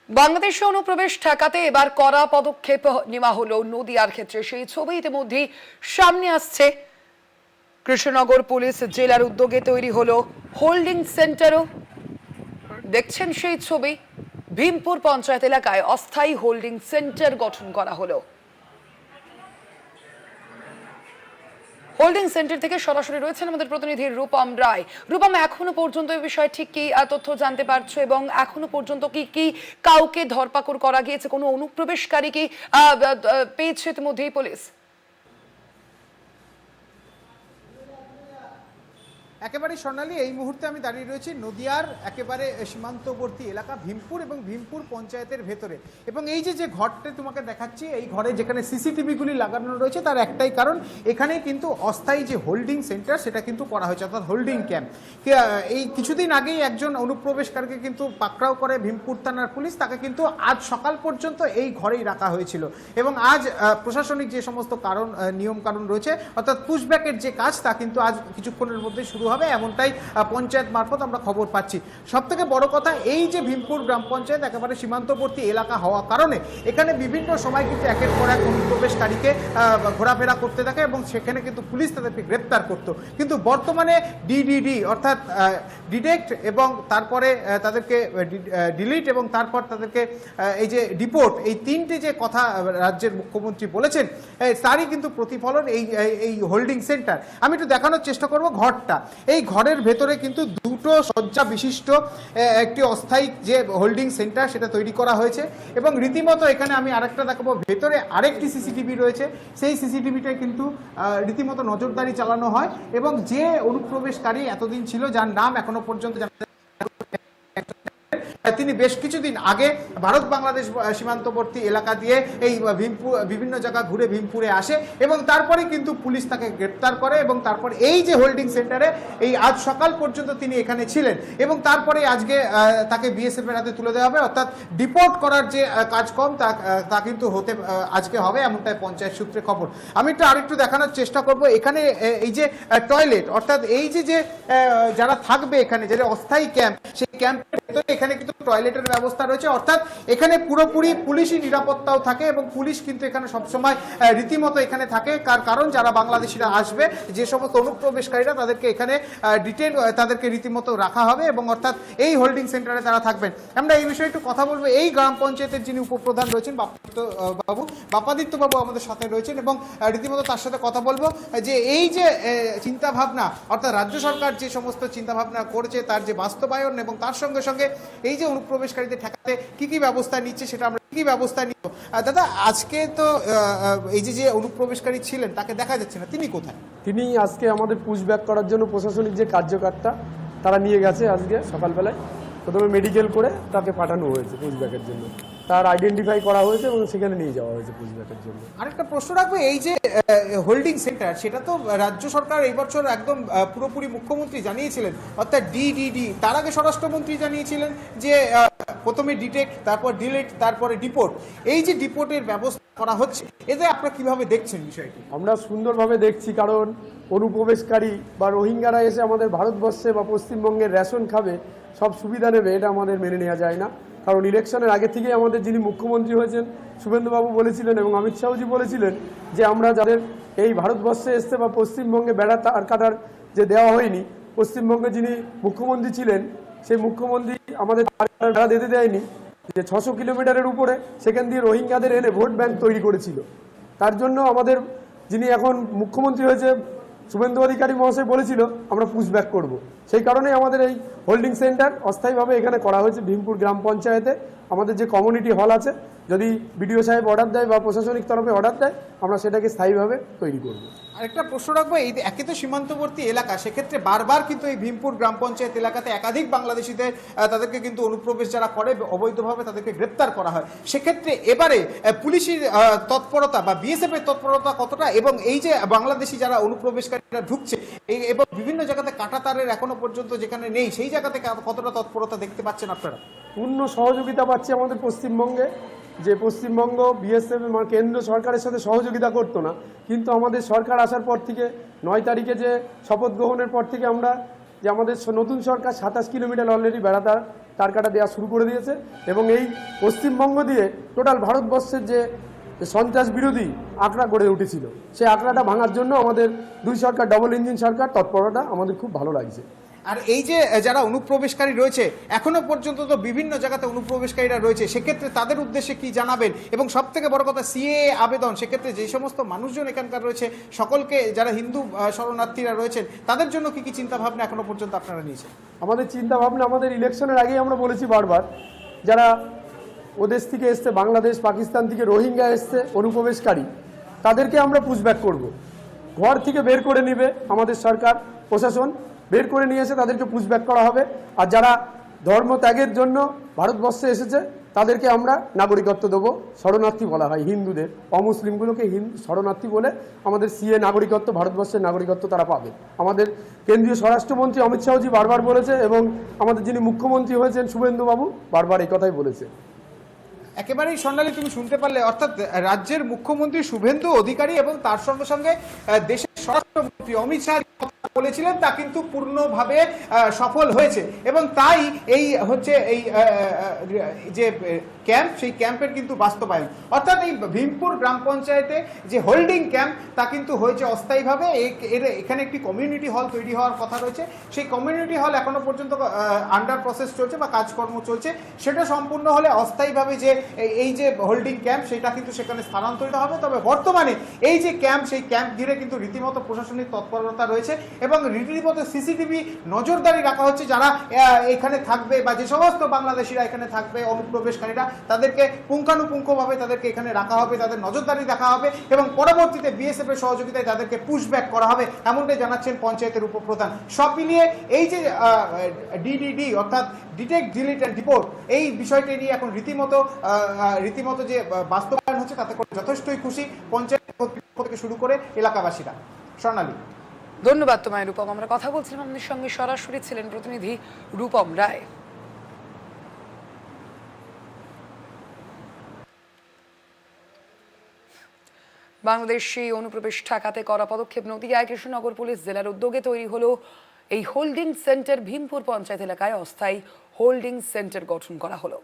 বাংলাদেশে অনুপ্রবেশ ঠেকাতে এবার কড়া পদক্ষেপ নেওয়া হলো নদিয়ার ক্ষেত্রে। সেই ছবি ইতিমধ্যেই সামনে আসছে। কৃষ্ণনগর পুলিশ জেলার উদ্যোগে তৈরি হলো হোল্ডিং সেন্টারও। দেখছেন সেই ছবি। ভীমপুর পঞ্চায়েত এলাকায় অস্থায়ী হোল্ডিং সেন্টার গঠন করা হলো। হোল্ডিং সেন্টার থেকে সরাসরি রয়েছেন আমাদের প্রতিনিধি রূপম রায়। রূপম, এখনো পর্যন্ত এই বিষয়ে ঠিক কি তথ্য জানতে পারছো এবং এখনো পর্যন্ত কি কি কাউকে ধরপাকড় করা গিয়েছে, কোনো অনুপ্রবেশকারী কি পেয়েছে ইতিমধ্যেই পুলিশ? একেবারে স্বর্ণালী, এই মুহূর্তে আমি দাঁড়িয়ে রয়েছি নদিয়ার একেবারে সীমান্তবর্তী এলাকা ভীমপুর এবং ভীমপুর পঞ্চায়েতের ভেতরে। এবং এই যে ঘরটা তোমাকে দেখাচ্ছি, এই ঘরে যেখানে সিসিটিভিগুলি লাগানো রয়েছে তার একটাই কারণ, এখানে কিন্তু অস্থায়ী যে হোল্ডিং সেন্টার সেটা কিন্তু করা হয়েছে, অর্থাৎ হোল্ডিং ক্যাম্প। এই কিছুদিন আগেই একজন অনুপ্রবেশকারীকে কিন্তু পাকড়াও করে ভীমপুর থানার পুলিশ, তাকে কিন্তু আজ সকাল পর্যন্ত এই ঘরেই রাখা হয়েছিল। এবং আজ প্রশাসনিক যে সমস্ত নিয়ম কানুন রয়েছে, অর্থাৎ পুশব্যাকের যে কাজ, তা কিন্তু আজ কিছুক্ষণের মধ্যে শুরু হবে, এমনটাই পঞ্চায়েত মারফত আমরা খবর পাচ্ছি। সবথেকে বড় কথা, এই যে ভীমপুর গ্রাম পঞ্চায়েত একেবারে সীমান্তবর্তী এলাকা হওয়ার কারণে এখানে বিভিন্ন সময় কিন্তু একের পর এক অনুপ্রবেশকারীকে ঘোরাফেরা করতে থাকে এবং সেখানে কিন্তু পুলিশ তাদেরকে গ্রেপ্তার করত। কিন্তু বর্তমানে ডিডিডি অর্থাৎ ডিটেক্ট এবং তারপরে তাদেরকে ডিলিট এবং তারপর তাদেরকে এই যে ডিপোর্ট, এই তিনটি যে কথা রাজ্যের মুখ্যমন্ত্রী বলেছেন, তারই কিন্তু প্রতিফলন এই হোল্ডিং সেন্টার। আমি একটু দেখানোর চেষ্টা করব ঘরটা। এই ঘরের ভেতরে কিন্তু দুটো শয্যা বিশিষ্ট একটি অস্থায়ী যে হোল্ডিং সেন্টার সেটা তৈরি করা হয়েছে এবং রীতিমতো এখানে আমি আরেকটা দেখাবো, ভেতরে আরেকটি সিসিটিভি রয়েছে। সেই সিসিটিভিটায় কিন্তু রীতিমতো নজরদারি চালানো হয় এবং যে অনুপ্রবেশকারী এতদিন ছিল, যার নাম এখনো পর্যন্ত তিনি বেশ কিছুদিন আগে ভারত বাংলাদেশ সীমান্তবর্তী এলাকা দিয়ে এই বিভিন্ন জায়গা ঘুরে ভীমপুরে আসে এবং তারপরে কিন্তু পুলিশ তাকে গ্রেপ্তার করে এবং তারপর এই যে হোল্ডিং সেন্টারে এই আজ সকাল পর্যন্ত তিনি এখানে ছিলেন এবং তারপরে আজকে তাকে বিএসএফ এর হাতে তুলে দেওয়া হবে, অর্থাৎ ডিপোর্ট করার যে কাজকর্ম তা কিন্তু হতে আজকে হবে, এমনটাই পঞ্চায়েত সূত্রে খবর। আমি একটু আরেকটু দেখানোর চেষ্টা করব। এখানে এই যে টয়লেট, অর্থাৎ এই যে যারা থাকবে এখানে, যেটা অস্থায়ী ক্যাম্প, সেই ক্যাম্পের ভেতরে এখানে কিন্তু টয়লেটের ব্যবস্থা রয়েছে, অর্থাৎ এখানে পুরোপুরি পুলিশি নিরাপত্তাও থাকে এবং পুলিশ কিন্তু এখানে সবসময় রীতিমতো এখানে থাকে। কারণ যারা বাংলাদেশিরা আসবে, যে সমস্ত অনুপ্রবেশকারীরা, তাদেরকে এখানে তাদেরকে রীতিমতো রাখা হবে এবং অর্থাৎ এই হোল্ডিং সেন্টারে তারা থাকবেন। আমরা এই বিষয়ে একটু কথা বলবো। এই গ্রাম পঞ্চায়েতের যিনি উপপ্রধান রয়েছেন বাপাদিত্য বাবু আমাদের সাথে রয়েছেন এবং রীতিমতো তার সাথে কথা বলবো যে এই যে চিন্তাভাবনা, অর্থাৎ রাজ্য সরকার যে সমস্ত চিন্তাভাবনা করেছে তার যে বাস্তবায়ন এবং তার সঙ্গে সঙ্গে এই যে অনুপ্রবেশকারীদের ঠেকাতে কি কি ব্যবস্থা নিচ্ছে, সেটা আমরা কি ব্যবস্থা নিব। দাদা, আজকে তো এই যে অনুপ্রবেশকারী ছিলেন তাকে দেখা যাচ্ছে না, তিনি কোথায়? তিনি আজকে আমাদের পুশব্যাক করার জন্য প্রশাসনিক যে কার্যকর্তা তারা নিয়ে গেছে, আজকে সকালবেলায় প্রথমে মেডিকেল করে তাকে পাঠানো হয়েছে পুশব্যাকের জন্য, তার আইডেন্টিফাই করা হয়েছে এবং সেখানে নিয়ে যাওয়া হয়েছে পুশব্যাকের জন্য। আরেকটা প্রশ্ন রাখবো, এই যে হোল্ডিং সেন্টার, সেটা তো রাজ্য সরকার এই বছর একদম পুরোপুরি মুখ্যমন্ত্রী জানিয়েছিলেন, অর্থাৎ ডিডিডি, তার আগে স্বরাষ্ট্রমন্ত্রী জানিয়েছিলেন যে প্রথমে ডিটেক্ট, তারপর ডিলিট, তারপরে ডিপোর্ট। এই যে ডিপোর্টের ব্যবস্থা করা হচ্ছে, এতে আপনারা কিভাবে দেখছেন বিষয়টি? আমরা সুন্দরভাবে দেখছি, কারণ অনুপ্রবেশকারী বা রোহিঙ্গারা এসে আমাদের ভারতবর্ষে বা পশ্চিমবঙ্গের রেশন খাবে, সব সুবিধা নেবে, এটা আমাদের মেনে নেওয়া যায় না। কারণ ইলেকশনের আগে থেকেই আমাদের যিনি মুখ্যমন্ত্রী হয়েছেন শুভেন্দুবাবু বলেছিলেন এবং অমিত শাহজি বলেছিলেন যে আমরা যাদের এই ভারতবর্ষে এসছে বা পশ্চিমবঙ্গে বেড়া তার কাটার যে দেওয়া হয়নি, পশ্চিমবঙ্গে যিনি মুখ্যমন্ত্রী ছিলেন সেই মুখ্যমন্ত্রী আমাদের বেড়া দিতে দেয়নি, যে 600 কিলোমিটারের উপরে সেখান দিয়ে রোহিঙ্গাদের এনে ভোট ব্যাংক তৈরি করেছিল। তার জন্য আমাদের যিনি এখন মুখ্যমন্ত্রী হয়েছে শুভেন্দু অধিকারী মহাশয় বলেছিল আমরা পুশব্যাক করব। সেই কারণে আমাদের এই হোল্ডিং সেন্টার অস্থায়ীভাবে এখানে করা হয়েছে ভীমপুর গ্রাম পঞ্চায়েতে। আমাদের যে কমিউনিটি হল আছে, যদি বিডিও সাহেব অর্ডার দেয় বা প্রশাসনিক তরফে অর্ডার দেয়, আমরা সেটাকে স্থায়ীভাবে তৈরি করব। আরেকটা প্রশ্ন রাখবো, এই একে তো সীমান্তবর্তী এলাকা, সেক্ষেত্রে বারবার কিন্তু এই ভীমপুর গ্রাম পঞ্চায়েত এলাকাতে একাধিক বাংলাদেশিদের তাদেরকে কিন্তু অনুপ্রবেশ যারা করে অবৈধভাবে তাদেরকে গ্রেপ্তার করা হয়। সেক্ষেত্রে এবারে পুলিশের তৎপরতা বা বিএসএফ এর তৎপরতা কতটা, এবং এই যে বাংলাদেশি যারা অনুপ্রবেশকারীরা ঢুকছে এবং বিভিন্ন জায়গাতে কাঁটাতারের এখনো পর্যন্ত যেখানে নেই, সেই জায়গাতে কতটা তৎপরতা দেখতে পাচ্ছেন আপনারা? পূর্ণ সহযোগিতা পাচ্ছে আমাদের পশ্চিমবঙ্গে। যে পশ্চিমবঙ্গ বিএসএফ কেন্দ্র সরকারের সাথে সহযোগিতা করতো না, কিন্তু আমাদের সরকার আসার পর থেকে 9 তারিখে যে শপথ গ্রহণের পর থেকে আমরা যে আমাদের নতুন সরকার 27 কিলোমিটার অলরেডি বেড়াতার তার কাটা দেওয়া শুরু করে দিয়েছে এবং এই পশ্চিমবঙ্গ দিয়ে টোটাল ভারতবর্ষের যে সন্ত্রাস বিরোধী আঁকড়া গড়ে উঠেছিল সেই আঁকড়াটা ভাঙার জন্য আমাদের দুই সরকার ডবল ইঞ্জিন সরকার তৎপরতা আমাদের খুব ভালো লাগছে। আর এই যে যারা অনুপ্রবেশকারী রয়েছে এখনো পর্যন্ত তো বিভিন্ন জায়গাতে অনুপ্রবেশকারীরা রয়েছে, সেক্ষেত্রে তাদের উদ্দেশ্যে কি জানাবেন? এবং সব থেকে বড় কথা সিএ আবেদন, সেক্ষেত্রে যে সমস্ত মানুষজন এখানকার রয়েছে সকলকে, যারা হিন্দু শরণার্থীরা রয়েছেন তাদের জন্য কি কি চিন্তা ভাবনা এখনো পর্যন্ত আপনারা নিয়েছেন? আমাদের চিন্তা ভাবনা আমাদের ইলেকশনের আগেই আমরা বলেছি বারবার, যারা ওদেশ থেকে এসছে, বাংলাদেশ পাকিস্তান থেকে রোহিঙ্গা এসছে অনুপ্রবেশকারী, তাদেরকে আমরা পুশব্যাক করব। ঘর থেকে বের করে নেবে আমাদের সরকার প্রশাসন, বের করে নিয়ে এসে তাদেরকে পুশব্যাক করা হবে। আর যারা ধর্ম ত্যাগের জন্য ভারতবর্ষে এসেছে তাদেরকে আমরা নাগরিকত্ব দেবো। শরণার্থী বলা হয় হিন্দুদের, অমুসলিমগুলোকে শরণার্থী বলে আমাদের সিএ নাগরিকত্ব, ভারতবর্ষের নাগরিকত্ব তারা পাবে। আমাদের কেন্দ্রীয় স্বরাষ্ট্রমন্ত্রী অমিত শাহজি বারবার বলেছে এবং আমাদের যিনি মুখ্যমন্ত্রী হয়েছেন শুভেন্দুবাবু বারবার এই কথাই বলেছে। একেবারেই স্বর্ণালী, তুমি শুনতে পারলে, অর্থাৎ রাজ্যের মুখ্যমন্ত্রী শুভেন্দু অধিকারী এবং তার সঙ্গে সঙ্গে দেশের স্বরাষ্ট্রমন্ত্রী অমিত শাহ বলেছিলেন তা কিন্তু পূর্ণভাবে সফল হয়েছে। এবং তাই এই হচ্ছে এই যে ক্যাম্প, সেই ক্যাম্পের কিন্তু বাস্তবায়ন, অর্থাৎ এই ভীমপুর গ্রাম পঞ্চায়েতে যে হোল্ডিং ক্যাম্প তা কিন্তু হয়েছে অস্থায়ীভাবে। এখানে একটি কমিউনিটি হল তৈরি হওয়ার কথা রয়েছে, সেই কমিউনিটি হল এখনো পর্যন্ত আন্ডার প্রসেস চলছে বা কাজকর্ম চলছে। সেটা সম্পূর্ণ হলে অস্থায়ীভাবে যে এই যে হোল্ডিং ক্যাম্প সেটা কিন্তু সেখানে স্থানান্তরিত হবে। তবে বর্তমানে এই যে ক্যাম্প, সেই ক্যাম্প ঘিরে কিন্তু রীতিমতো প্রশাসনিক তৎপরতা রয়েছে এবং রীতিমতো সিসিটিভি নজরদারি রাখা হচ্ছে। যারা এখানে থাকবে বা যে সমস্ত বাংলাদেশিরা এখানে থাকবে অনুপ্রবেশকারীরা, তাদেরকে পুঙ্খানুপুঙ্খভাবে তাদেরকে এখানে রাখা হবে, তাদের নজরদারি রাখা হবে এবং পরবর্তীতে বিএসএফ এর সহযোগিতায় তাদেরকে পুশব্যাক করা হবে, এমনটাই জানাচ্ছেন পঞ্চায়েতের উপপ্রধান। সব মিলিয়ে এই যে ডিডিডি অর্থাৎ ডিটেক্ট, ডিলিট অ্যান্ড ডিপোর্ট, এই বিষয়টি নিয়ে এখন রীতিমতো যে বাস্তবায়ন হচ্ছে তাতে করে যথেষ্টই খুশি পঞ্চায়েত কর্তৃপক্ষ থেকে শুরু করে এলাকাবাসীরা। স্বর্ণালী, ধন্যবাদ তোমায় রূপম। আমরা কথা বলছিলাম, আমাদের সঙ্গে সরাসরি ছিলেন প্রতিনিধি রূপম রায়। বাংলাদেশি অনুপ্রবেশ ঠেকাতে করা পদক্ষেপ নদিয়ায় কৃষ্ণনগর পুলিশ জেলার উদ্যোগে তৈরি হলো এই হোল্ডিং সেন্টার। ভীমপুর পঞ্চায়েত এলাকায় অস্থায়ী হোল্ডিং সেন্টার গঠন করা হলো।